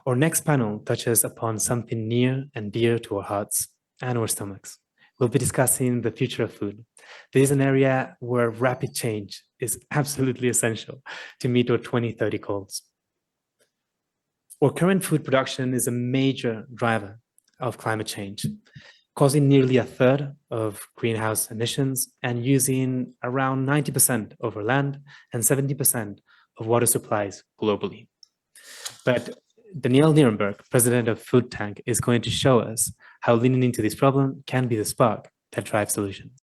Our next panel touches upon something near and dear to our hearts and our stomachs. We'll be discussing the future of food. This is an area where rapid change is absolutely essential to meet our 2030 goals. Our current food production is a major driver of climate change, causing nearly a third of greenhouse emissions and using around 90% of our land and 70% of water supplies globally. But Danielle Nierenberg, president of Food Tank, is going to show us how leaning into this problem can be the spark that drives solutions.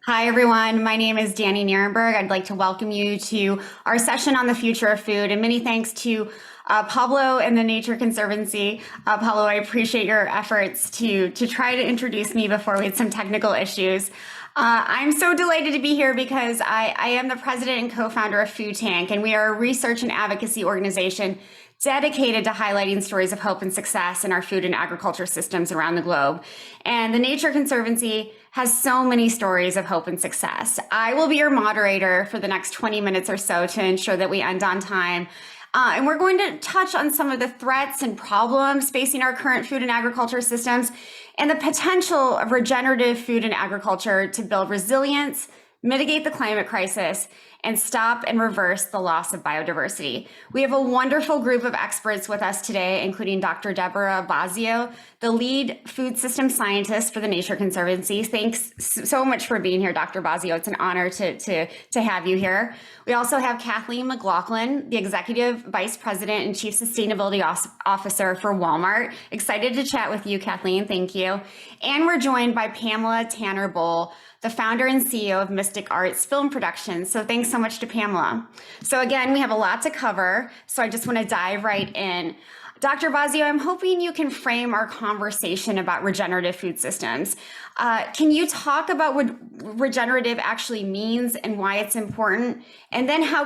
Hi, everyone. My name is Dani Nierenberg. I'd like to welcome you to our session on the future of food, and many thanks to Pablo and the Nature Conservancy. Pablo, I appreciate your efforts to try to introduce me before we had some technical issues. I'm so delighted to be here because I am the president and co-founder of Food Tank, and we are a research and advocacy organization dedicated to highlighting stories of hope and success in our food and agriculture systems around the globe. And the Nature Conservancy has so many stories of hope and success. I will be your moderator for the next 20 minutes or so to ensure that we end on time. And we're going to touch on some of the threats and problems facing our current food and agriculture systems and the potential of regenerative food and agriculture to build resilience, mitigate the climate crisis, and stop and reverse the loss of biodiversity. We have a wonderful group of experts with us today, including Dr. Deborah Bazio, the lead food system scientist for the Nature Conservancy. Thanks so much for being here, Dr. Bazio. It's an honor to have you here. We also have Kathleen McLaughlin, the Executive Vice President and Chief Sustainability Officer for Walmart. Excited to chat with you, Kathleen. Thank you. And we're joined by Pamela Tanner Bowl, the founder and CEO of Mystic Arts Film Productions. So thanks so much to Pamela. So again, we have a lot to cover, so I just want to dive right in. Dr. Bazio, I'm hoping you can frame our conversation about regenerative food systems. Can you talk about what regenerative actually means and why it's important? And then how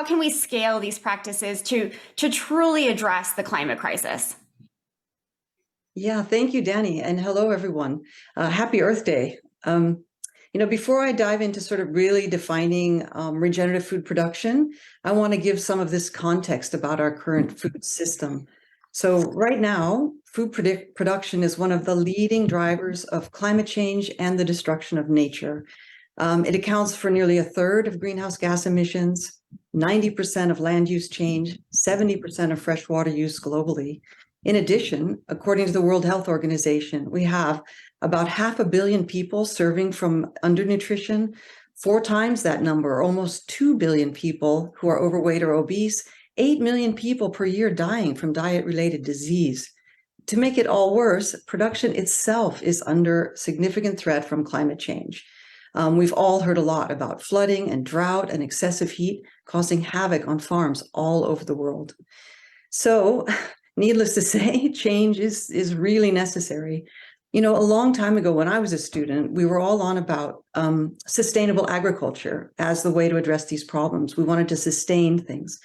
can we scale these practices to truly address the climate crisis? Yeah, thank you, Dani. And hello, everyone. Happy Earth Day. Before I dive into sort of really defining regenerative food production, I want to give some of this context about our current food system. So right now, food production is one of the leading drivers of climate change and the destruction of nature. It accounts for nearly a third of greenhouse gas emissions, 90% of land use change, 70% of freshwater use globally. In addition, according to the World Health Organization, we have about 500 million people serving from undernutrition, 4 times that number, almost 2 billion people who are overweight or obese, 8 million people per year dying from diet-related disease. To make it all worse, production itself is under significant threat from climate change. We've all heard a lot about flooding and drought and excessive heat causing havoc on farms all over the world. So, needless to say, change is really necessary. A long time ago when I was a student, we were all on about sustainable agriculture as the way to address these problems. We wanted to sustain things.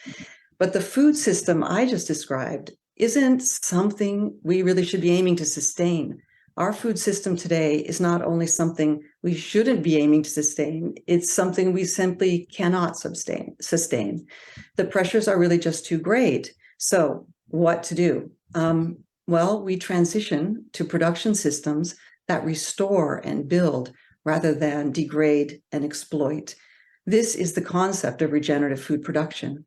But the food system I just described isn't something we really should be aiming to sustain. Our food system today is not only something we shouldn't be aiming to sustain, it's something we simply cannot sustain. The pressures are really just too great. So what to do? Well, we transition to production systems that restore and build rather than degrade and exploit. This is the concept of regenerative food production.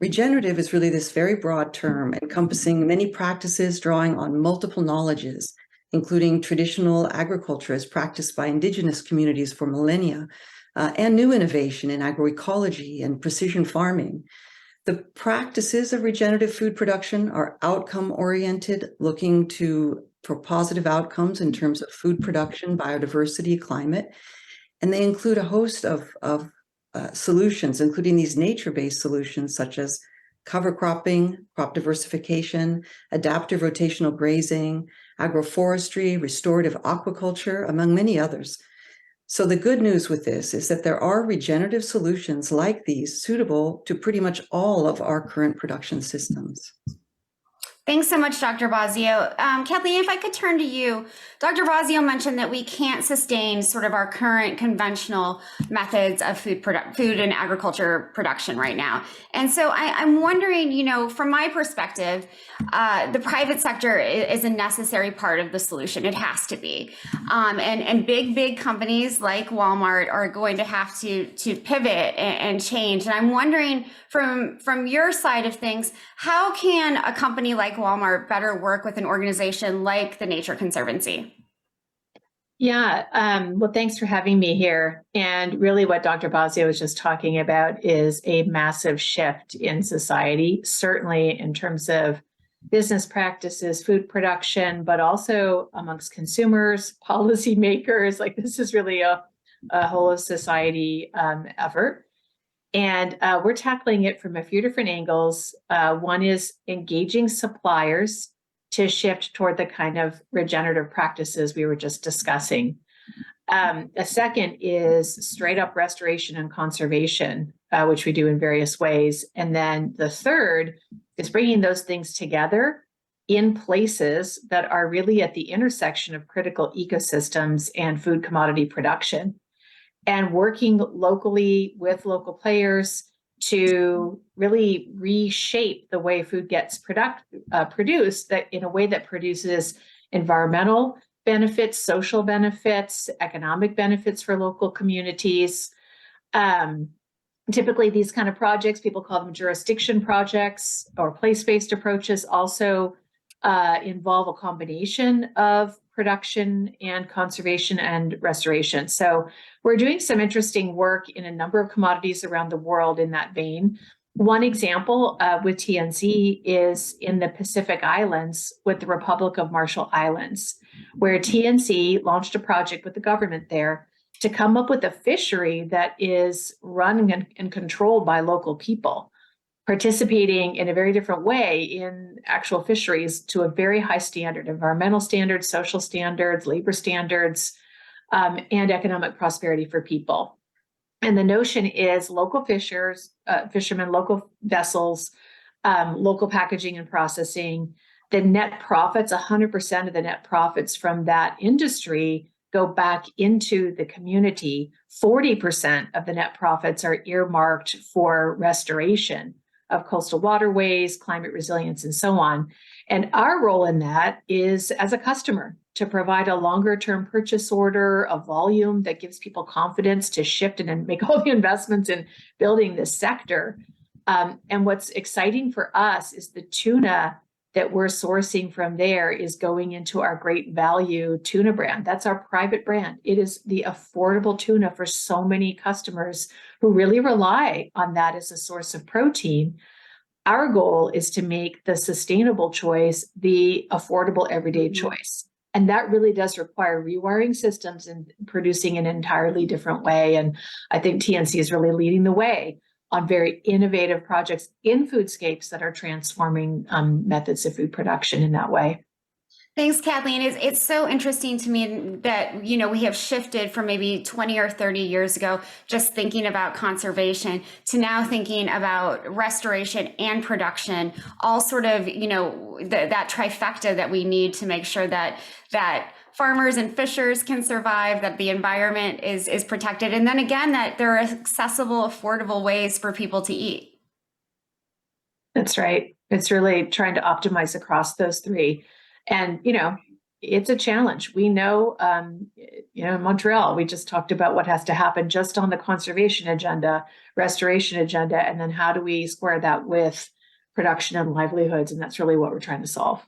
Regenerative is really this very broad term encompassing many practices drawing on multiple knowledges, including traditional agriculture as practiced by indigenous communities for millennia, and new innovation in agroecology and precision farming. The practices of regenerative food production are outcome-oriented, looking for positive outcomes in terms of food production, biodiversity, climate, and they include a host of solutions, including these nature-based solutions such as cover cropping, crop diversification, adaptive rotational grazing, agroforestry, restorative aquaculture, among many others. So the good news with this is that there are regenerative solutions like these suitable to pretty much all of our current production systems. Thanks so much, Dr. Bosio. Kathleen, if I could turn to you, Dr. Bosio mentioned that we can't sustain sort of our current conventional methods of food and agriculture production right now. And so I'm wondering, from my perspective, the private sector is a necessary part of the solution. It has to be. And big companies like Walmart are going to have to pivot and change. And I'm wondering from your side of things, how can a company like Walmart better work with an organization like the Nature Conservancy? Yeah, well, thanks for having me here. And really what Dr. Bosio was just talking about is a massive shift in society, certainly in terms of business practices, food production, but also amongst consumers, policymakers. Like this is really a whole of society effort. And we're tackling it from a few different angles. One is engaging suppliers to shift toward the kind of regenerative practices we were just discussing. A second is straight up restoration and conservation, which we do in various ways. And then the third is bringing those things together in places that are really at the intersection of critical ecosystems and food commodity production, and working locally with local players to really reshape the way food gets produced that in a way that produces environmental benefits, social benefits, economic benefits for local communities. Typically, these kind of projects, people call them jurisdiction projects or place-based approaches, also involve a combination of production and conservation and restoration. So we're doing some interesting work in a number of commodities around the world in that vein. One example with TNC is in the Pacific Islands with the Republic of Marshall Islands, where TNC launched a project with the government there to come up with a fishery that is run and controlled by local people, participating in a very different way in actual fisheries to a very high standard, environmental standards, social standards, labor standards, and economic prosperity for people. And the notion is local fishermen, local vessels, local packaging and processing, the net profits, 100% of the net profits from that industry go back into the community. 40% of the net profits are earmarked for restoration of coastal waterways, climate resilience, and so on. And our role in that is as a customer to provide a longer term purchase order, a volume that gives people confidence to shift and make all the investments in building this sector. And what's exciting for us is the tuna that we're sourcing from there is going into our Great Value tuna brand. That's our private brand. It is the affordable tuna for so many customers who really rely on that as a source of protein. Our goal is to make the sustainable choice the affordable everyday choice. And that really does require rewiring systems and producing in an entirely different way. And I think TNC is really leading the way on very innovative projects in foodscapes that are transforming methods of food production in that way. Thanks, Kathleen. It's so interesting to me that, we have shifted from maybe 20 or 30 years ago, just thinking about conservation to now thinking about restoration and production, all sort of, that trifecta that we need to make sure that farmers and fishers can survive, that the environment is protected. And then again, that there are accessible, affordable ways for people to eat. That's right. It's really trying to optimize across those three. And, it's a challenge. We know, in Montreal, we just talked about what has to happen just on the conservation agenda, restoration agenda, and then how do we square that with production and livelihoods? And that's really what we're trying to solve.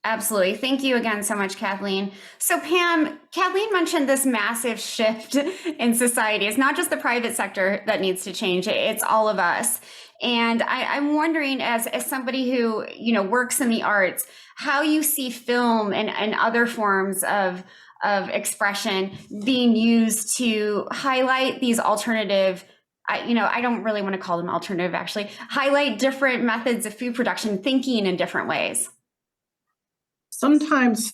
Absolutely. Thank you again so much, Kathleen. So Pam, Kathleen mentioned this massive shift in society. It's not just the private sector that needs to change. It's all of us. And I'm wondering, as somebody who, works in the arts, how you see film and other forms of expression being used to highlight these alternative, I don't really want to call them alternative, actually, highlight different methods of food production, thinking in different ways. Sometimes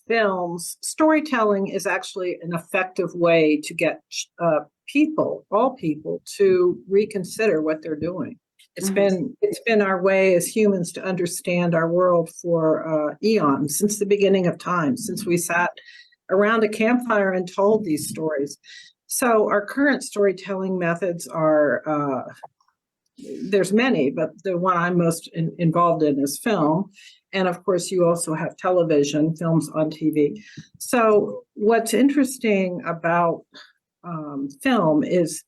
storytelling is actually an effective way to get all people to reconsider what they're doing. It's been our way as humans to understand our world for eons, since the beginning of time, since we sat around a campfire and told these stories. So our current storytelling methods are, there's many, but the one I'm most involved in is film. And of course, you also have television, films on TV. So what's interesting about film is,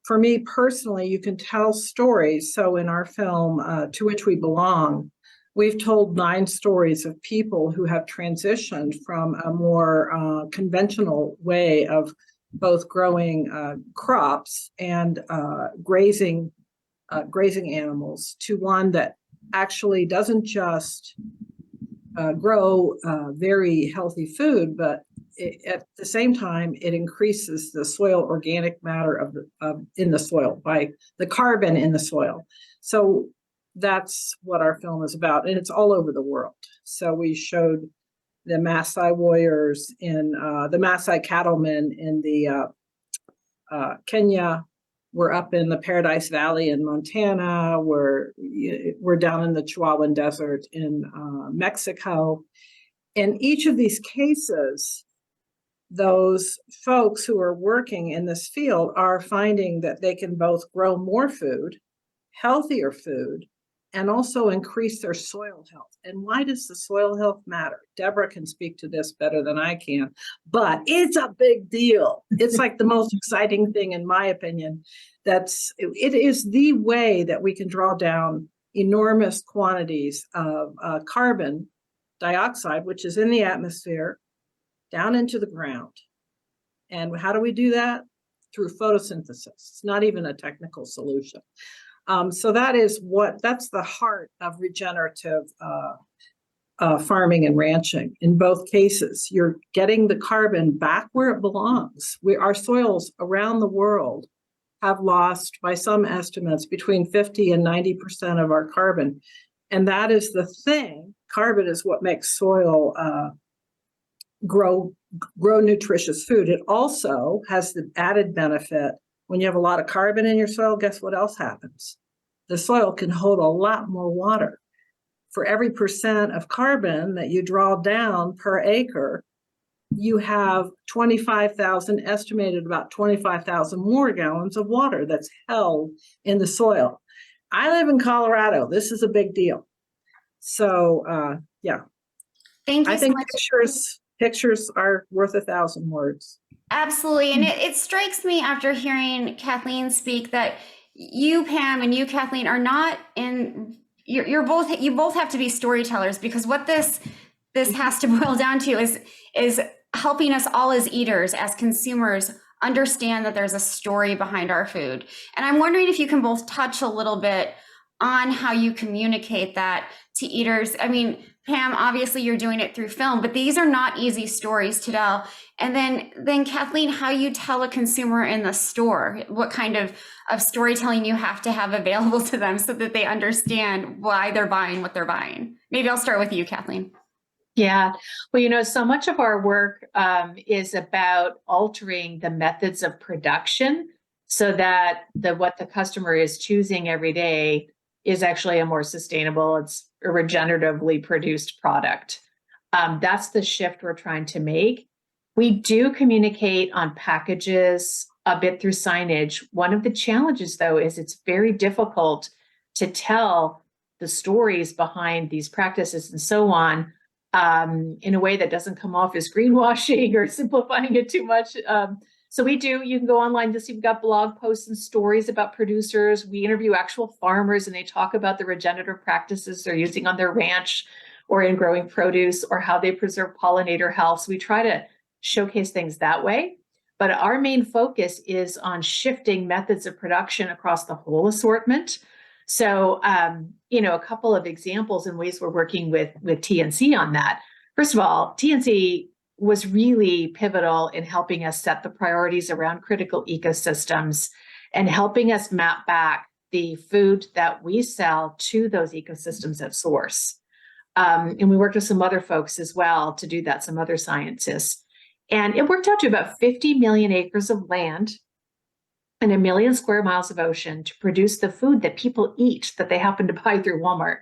for me personally, you can tell stories. So in our film, To Which We Belong, we've told 9 stories of people who have transitioned from a more conventional way of both growing crops and grazing animals to one that actually doesn't just grow very healthy food, but at the same time, it increases the soil organic matter in the soil by the carbon in the soil. So that's what our film is about, and it's all over the world. So we showed the Maasai warriors in the Maasai cattlemen in the Kenya. We're up in the Paradise Valley in Montana. We're down in the Chihuahuan Desert in Mexico. In each of these cases, those folks who are working in this field are finding that they can both grow more food, healthier food, and also increase their soil health. And why does the soil health matter? Deborah can speak to this better than I can, but it's a big deal. It's like the most exciting thing, in my opinion. It is the way that we can draw down enormous quantities of carbon dioxide, which is in the atmosphere, down into the ground. And how do we do that? Through photosynthesis. It's not even a technical solution. So that's the heart of regenerative farming and ranching. In both cases, you're getting the carbon back where it belongs. Our soils around the world have lost, by some estimates, between 50 and 90% of our carbon. And that is the thing. Carbon is what makes soil grow nutritious food. It also has the added benefit, when you have a lot of carbon in your soil, guess what else happens? The soil can hold a lot more water. For every % of carbon that you draw down per acre, you have 25,000, estimated about 25,000 more gallons of water that's held in the soil. I live in Colorado. This is a big deal. So, yeah. Thank you I think so much. pictures are worth 1,000 words. Absolutely. And it strikes me after hearing Kathleen speak that you, Pam, and you, Kathleen, are not in, you both have to be storytellers, because what this has to boil down to is helping us all as eaters, as consumers, understand that there's a story behind our food. And I'm wondering if you can both touch a little bit on how you communicate that to eaters. I mean, Pam, obviously you're doing it through film, but these are not easy stories to tell. And then Kathleen, how you tell a consumer in the store, what kind of storytelling you have to have available to them so that they understand why they're buying what they're buying. Maybe I'll start with you, Kathleen. Yeah, well, so much of our work is about altering the methods of production so that what the customer is choosing every day is actually a more sustainable, it's a regeneratively produced product. That's the shift we're trying to make. We do communicate on packages a bit through signage. One of the challenges, though, is it's very difficult to tell the stories behind these practices and so on in a way that doesn't come off as greenwashing or simplifying it too much. So you can go online to see, we've got blog posts and stories about producers. We interview actual farmers and they talk about the regenerative practices they're using on their ranch or in growing produce, or how they preserve pollinator health. So we try to showcase things that way. But our main focus is on shifting methods of production across the whole assortment. So, a couple of examples and ways we're working with TNC on that. First of all, TNC was really pivotal in helping us set the priorities around critical ecosystems and helping us map back the food that we sell to those ecosystems at source. And we worked with some other folks as well to do that, some other scientists. And it worked out to about 50 million acres of land and 1 million square miles of ocean to produce the food that people eat that they happen to buy through Walmart.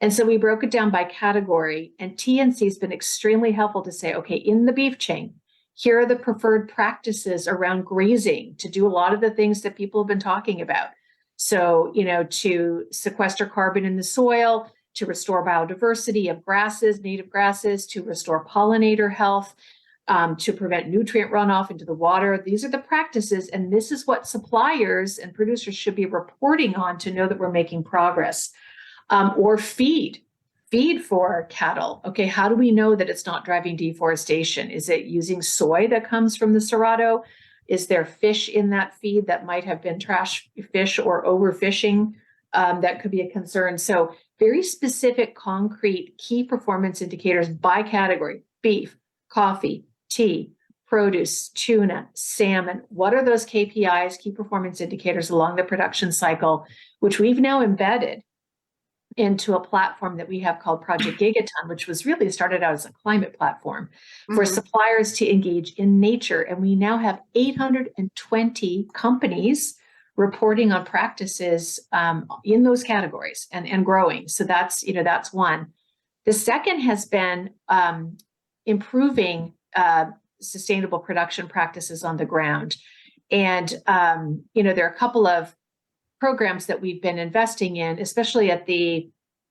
And so we broke it down by category, and TNC has been extremely helpful to say, okay, in the beef chain, here are the preferred practices around grazing to do a lot of the things that people have been talking about. So, to sequester carbon in the soil, to restore biodiversity of grasses, native grasses, to restore pollinator health, to prevent nutrient runoff into the water. These are the practices, and this is what suppliers and producers should be reporting on to know that we're making progress. Or feed for cattle. Okay, how do we know that it's not driving deforestation? Is it using soy that comes from the Cerrado? Is there fish in that feed that might have been trash fish or overfishing? That could be a concern. So very specific, concrete key performance indicators by category: beef, coffee, tea, produce, tuna, salmon. What are those KPIs, key performance indicators along the production cycle, which we've now embedded into a platform that we have called Project Gigaton, which was really started out as a climate platform for suppliers to engage in nature. And we now have 820 companies reporting on practices in those categories and growing. So that's one. The second has been improving sustainable production practices on the ground. And, there are a couple of programs that we've been investing in, especially at the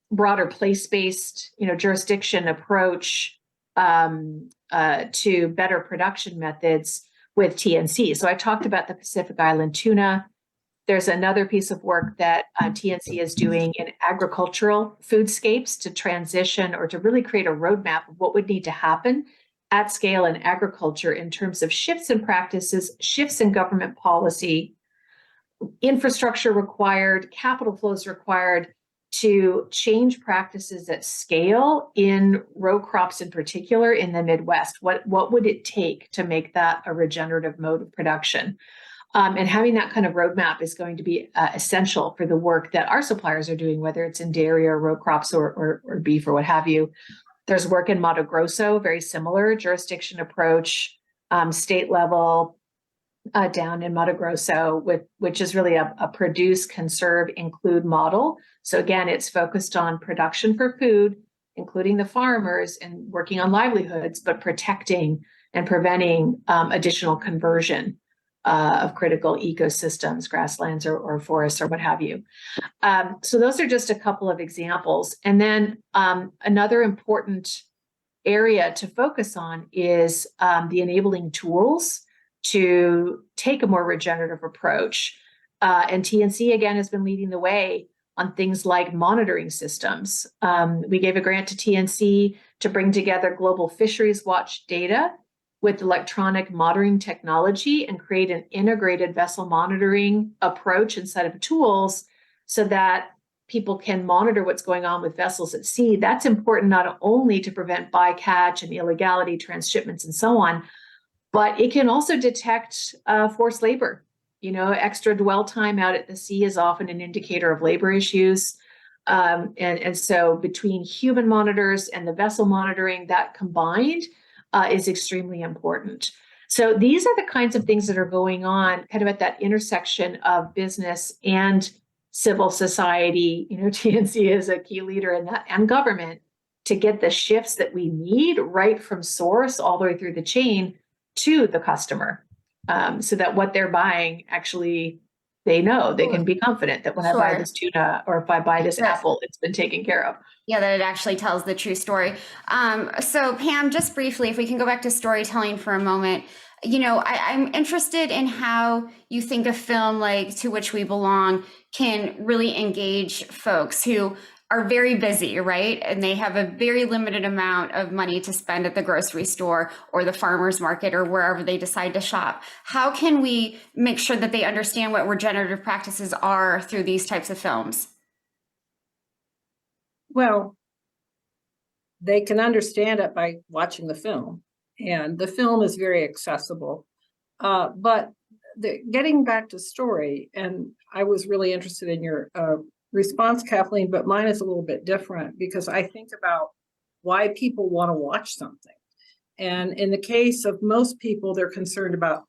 broader place-based, jurisdiction approach to better production methods with TNC. So I talked about the Pacific Island tuna. There's another piece of work that TNC is doing in agricultural foodscapes to transition or to really create a roadmap of what would need to happen at scale in agriculture in terms of shifts in practices, shifts in government policy, infrastructure required, capital flows required to change practices at scale in row crops, in particular in the Midwest. What would it take to make that a regenerative mode of production? And having that kind of roadmap is going to be essential for the work that our suppliers are doing, whether it's in dairy or row crops or beef or what have you. There's work in Mato Grosso, very similar jurisdiction approach, state level, down in Mato Grosso, which is really a produce, conserve, include model. So again, it's focused on production for food, including the farmers and working on livelihoods, but protecting and preventing additional conversion of critical ecosystems, grasslands or forests or what have you. So those are just a couple of examples. And then another important area to focus on is the enabling tools to take a more regenerative approach. And TNC, again, has been leading the way on things like monitoring systems. We gave a grant to TNC to bring together global fisheries watch data with electronic monitoring technology and create an integrated vessel monitoring approach and set of tools so that people can monitor what's going on with vessels at sea. That's important not only to prevent bycatch and illegality, transshipments, and so on, but it can also detect forced labor. Extra dwell time out at the sea is often an indicator of labor issues. And so between human monitors and the vessel monitoring, that combined is extremely important. So these are the kinds of things that are going on kind of at that intersection of business and civil society. TNC is a key leader in that, and government, to get the shifts that we need right from source all the way through the chain to the customer, so that what they're buying, actually, they know, they can be confident that when I buy this tuna or if I buy this apple, it's been taken care of. Yeah, that it actually tells the true story. So Pam, just briefly, if we can go back to storytelling for a moment, I'm interested in how you think a film like To Which We Belong can really engage folks who are very busy, right? And they have a very limited amount of money to spend at the grocery store or the farmer's market or wherever they decide to shop. How can we make sure that they understand what regenerative practices are through these types of films? Well, they can understand it by watching the film, and the film is very accessible. But getting back to story, and I was really interested in your response, Kathleen, but mine is a little bit different because I think about why people want to watch something. And in the case of most people, they're concerned about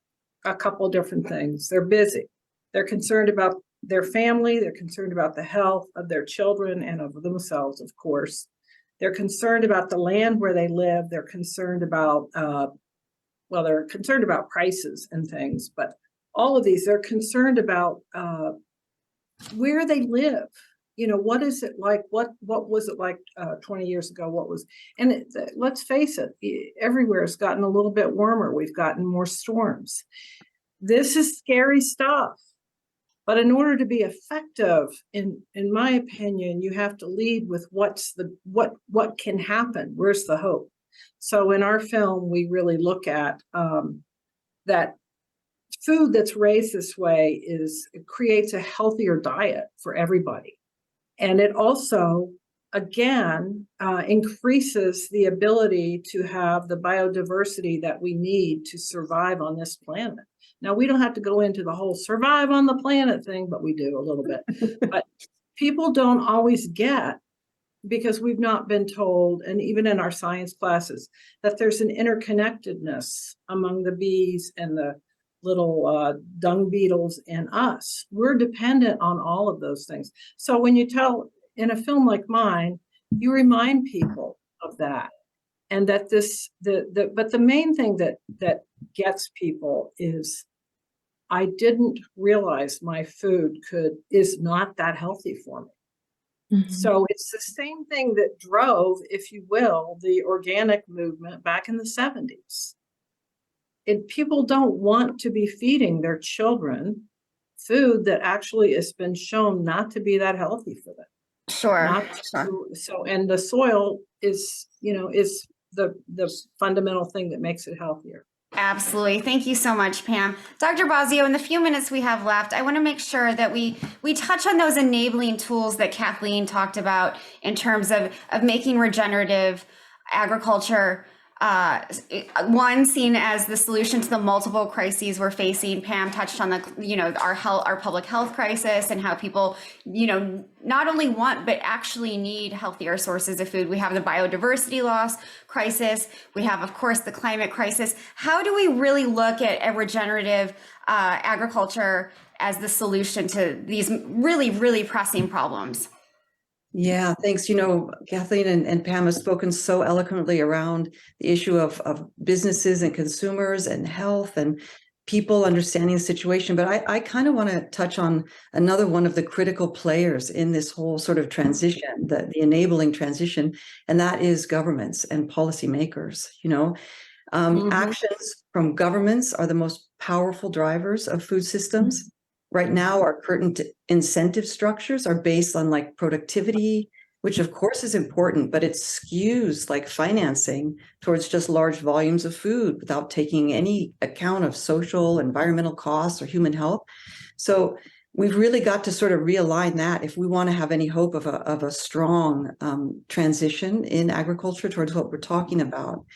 a couple different things. They're busy. They're concerned about their family. They're concerned about the health of their children and of themselves, of course. They're concerned about the land where they live. They're concerned about, they're concerned about prices and things, but all of these, they're concerned about where they live. You know, what is it like? What was it like 20 years ago? Let's face it, everywhere has gotten a little bit warmer. We've gotten more storms. This is scary stuff. But in order to be effective, in my opinion, you have to lead with what can happen. Where's the hope? So in our film, we really look at that food that's raised this way it creates a healthier diet for everybody. And it also, again, increases the ability to have the biodiversity that we need to survive on this planet. Now, we don't have to go into the whole survive on the planet thing, but we do a little bit. But people don't always get, because we've not been told, and even in our science classes, that there's an interconnectedness among the bees and the little dung beetles and us. We're dependent on all of those things. So when you tell in a film like mine, you remind people of that. And that but the main thing that gets people is, I didn't realize my food is not that healthy for me. Mm-hmm. So it's the same thing that drove, if you will, the organic movement back in the 70s. People don't want to be feeding their children food that actually has been shown not to be that healthy for them. Sure. And the soil is the fundamental thing that makes it healthier. Absolutely. Thank you so much, Pam. Dr. Bosio, in the few minutes we have left, I want to make sure that we touch on those enabling tools that Kathleen talked about in terms of making regenerative agriculture one seen as the solution to the multiple crises we're facing. Pam touched on our public health crisis and how people, not only want but actually need healthier sources of food. We have the biodiversity loss crisis. We have, of course, the climate crisis. How do we really look at a regenerative agriculture as the solution to these really, really pressing problems? Yeah, thanks. Kathleen and Pam have spoken so eloquently around the issue of businesses and consumers and health and people understanding the situation. But I kind of want to touch on another one of the critical players in this whole sort of transition, the enabling transition, and that is governments and policymakers. Actions from governments are the most powerful drivers of food systems. Right now, our current incentive structures are based on productivity, which of course is important, but it skews financing towards just large volumes of food without taking any account of social, environmental costs or human health. So we've really got to sort of realign that if we want to have any hope of a strong transition in agriculture towards what we're talking about.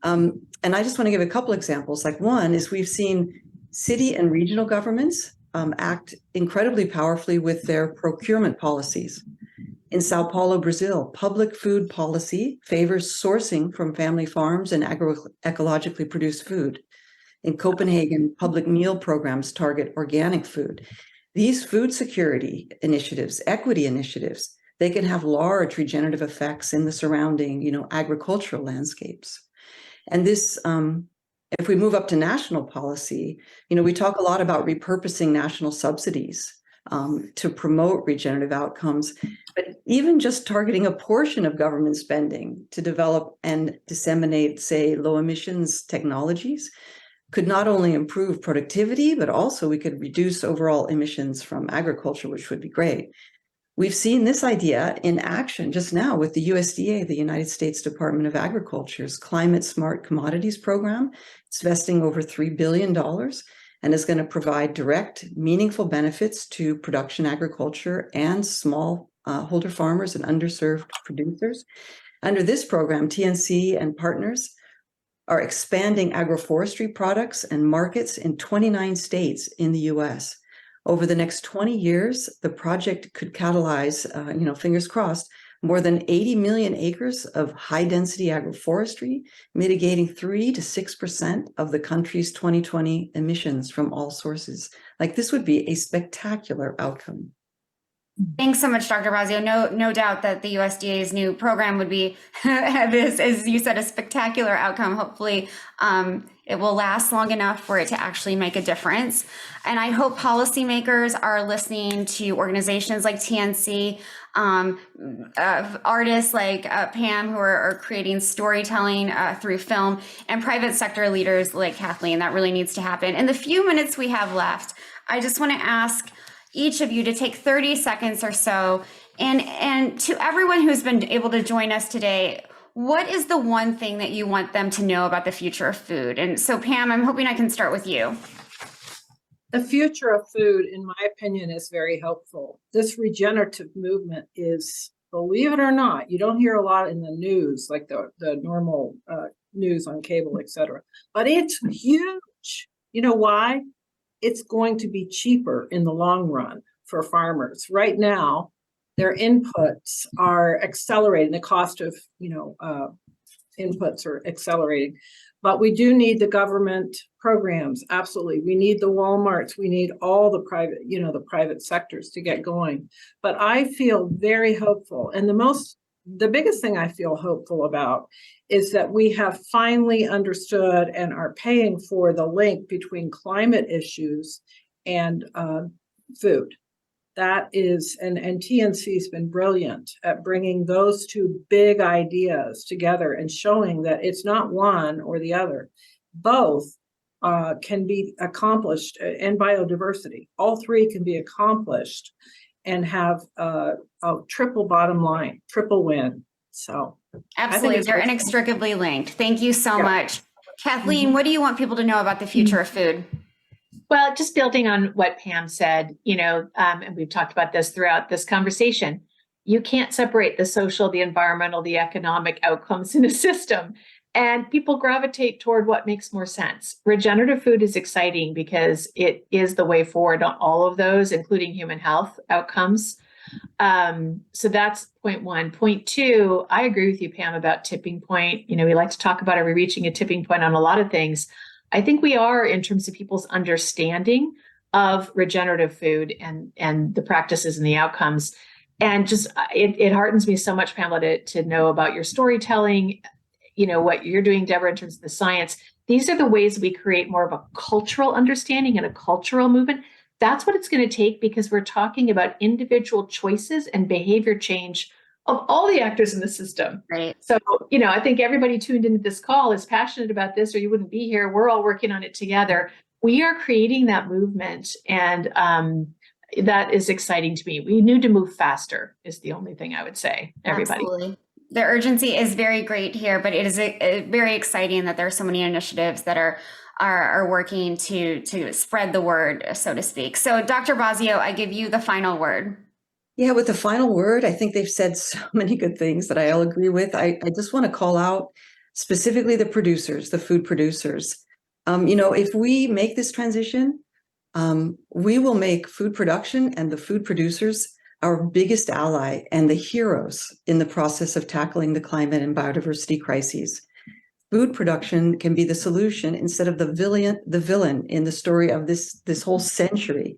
And I just want to give a couple examples. One is we've seen city and regional governments act incredibly powerfully with their procurement policies. In Sao Paulo, Brazil, public food policy favors sourcing from family farms and agroecologically produced food. In Copenhagen, public meal programs target organic food. These food security initiatives, equity initiatives, they can have large regenerative effects in the surrounding, agricultural landscapes. And this, if we move up to national policy, we talk a lot about repurposing national subsidies to promote regenerative outcomes, but even just targeting a portion of government spending to develop and disseminate, say, low emissions technologies could not only improve productivity, but also we could reduce overall emissions from agriculture, which would be great. We've seen this idea in action just now with the USDA, the United States Department of Agriculture's Climate Smart Commodities Program. It's investing over $3 billion and is going to provide direct, meaningful benefits to production agriculture and small holder farmers and underserved producers. Under this program, TNC and partners are expanding agroforestry products and markets in 29 states in the US. Over the next 20 years, the project could catalyze, fingers crossed, more than 80 million acres of high-density agroforestry, mitigating 3 to 6% of the country's 2020 emissions from all sources. Like, this would be a spectacular outcome. Thanks so much, Dr. Bazio. No doubt that the USDA's new program would be, as you said, a spectacular outcome. Hopefully, it will last long enough for it to actually make a difference. And I hope policymakers are listening to organizations like TNC, artists like Pam, who are creating storytelling through film, and private sector leaders like Kathleen. That really needs to happen. In the few minutes we have left, I just want to ask each of you to take 30 seconds or so, and to everyone who's been able to join us today, what is the one thing that you want them to know about the future of food? And so, Pam, I'm hoping I can start with you. The future of food, in my opinion, is very hopeful. This regenerative movement is, believe it or not, you don't hear a lot in the news, like the normal news on cable, etc. But it's huge. You know why? It's going to be cheaper in the long run for farmers. Right now, their inputs are accelerating. The cost of, inputs are accelerating. But we do need the government programs. Absolutely. We need the Walmarts. We need all the private, the private sectors to get going. But I feel very hopeful. And the biggest thing I feel hopeful about is that we have finally understood and are paying for the link between climate issues and food. That is, and TNC's been brilliant at bringing those two big ideas together and showing that it's not one or the other. Both can be accomplished, and biodiversity. All three can be accomplished and have a triple bottom line, triple win. So absolutely, they're inextricably linked. Thank you so much. Kathleen, what do you want people to know about the future of food? Well, just building on what Pam said, and we've talked about this throughout this conversation, you can't separate the social, the environmental, the economic outcomes in a system. And people gravitate toward what makes more sense. Regenerative food is exciting because it is the way forward on all of those, including human health outcomes. So that's point one. Point two, I agree with you, Pam, about tipping point. We like to talk about, are we reaching a tipping point on a lot of things? I think we are, in terms of people's understanding of regenerative food and the practices and the outcomes. And just, it heartens me so much, Pamela, to know about your storytelling, what you're doing, Deborah, in terms of the science. These are the ways we create more of a cultural understanding and a cultural movement. That's what it's going to take, because we're talking about individual choices and behavior change of all the actors in the system. Right. So, I think everybody tuned into this call is passionate about this, or you wouldn't be here. We're all working on it together. We are creating that movement, and that is exciting to me. We need to move faster is the only thing I would say, everybody. Absolutely. The urgency is very great here, but it is very exciting that there are so many initiatives that are working to spread the word, so to speak. So, Dr. Bazio, I give you the final word. Yeah, with the final word, I think they've said so many good things that I all agree with. I just want to call out specifically the producers, the food producers. If we make this transition, we will make food production and the food producers our biggest ally and the heroes in the process of tackling the climate and biodiversity crises. Food production can be the solution instead of the villain in the story of this whole century.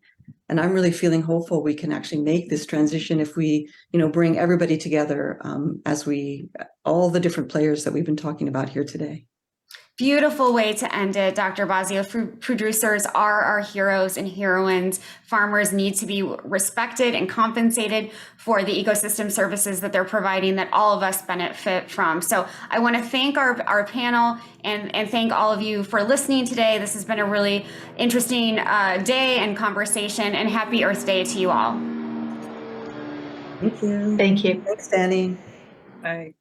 And I'm really feeling hopeful we can actually make this transition if we, bring everybody together all the different players that we've been talking about here today. Beautiful way to end it, Dr. Bazio. Food producers are our heroes and heroines. Farmers need to be respected and compensated for the ecosystem services that they're providing that all of us benefit from. So I want to thank our panel and thank all of you for listening today. This has been a really interesting day and conversation, and happy Earth Day to you all. Thank you. Thank you. Thanks, Danny. Bye.